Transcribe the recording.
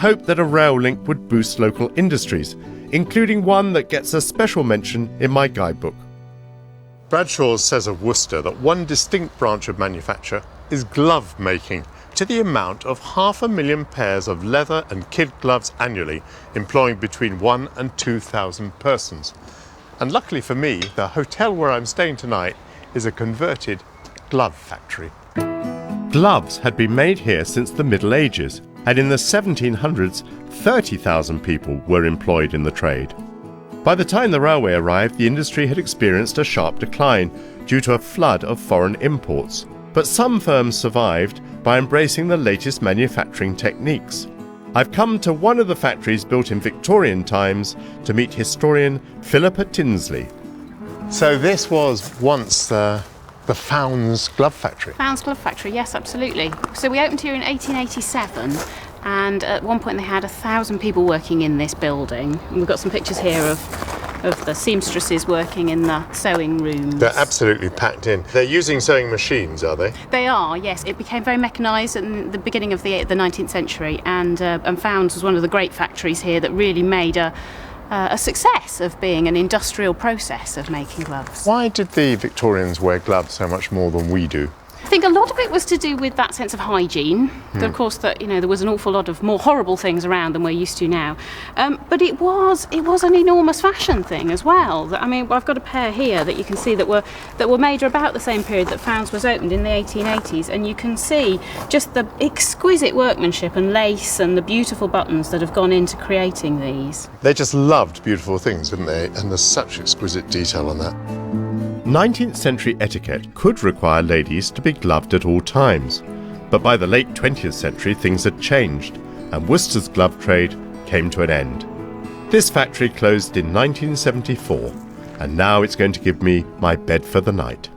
hoped that a rail link would boost local industries, including one that gets a special mention in my guidebook. Bradshaw says of Worcester that one distinct branch of manufacture is glove making, to the amount of 500,000 pairs of leather and kid gloves annually, employing between 1,000 and 2,000 persons. And luckily for me, the hotel where I'm staying tonight is a converted glove factory. Gloves had been made here since the Middle Ages, and in the 1700s, 30,000 people were employed in the trade. By the time the railway arrived, the industry had experienced a sharp decline due to a flood of foreign imports. But some firms survived by embracing the latest manufacturing techniques. I've come to one of the factories built in Victorian times to meet historian Philippa Tinsley. So this was once the Fownes glove factory? Fownes glove factory, yes, absolutely. So we opened here in 1887, and at one point they had 1,000 people working in this building. And we've got some pictures here of the seamstresses working in the sewing rooms. They're absolutely packed in. They're using sewing machines, are they? They are, yes. It became very mechanised in the beginning of the 19th century, and Fownes was one of the great factories here that really made a success of being an industrial process of making gloves. Why did the Victorians wear gloves so much more than we do? I think a lot of it was to do with that sense of hygiene. Of course, that there was an awful lot of more horrible things around than we're used to now. But it was an enormous fashion thing as well. I mean, I've got a pair here that you can see that were made about the same period that Fownes was opened in the 1880s, and you can see just the exquisite workmanship and lace and the beautiful buttons that have gone into creating these. They just loved beautiful things, didn't they? And there's such exquisite detail on that. 19th century etiquette could require ladies to be gloved at all times, but by the late 20th century things had changed, and Worcester's glove trade came to an end. This factory closed in 1974, and now it's going to give me my bed for the night.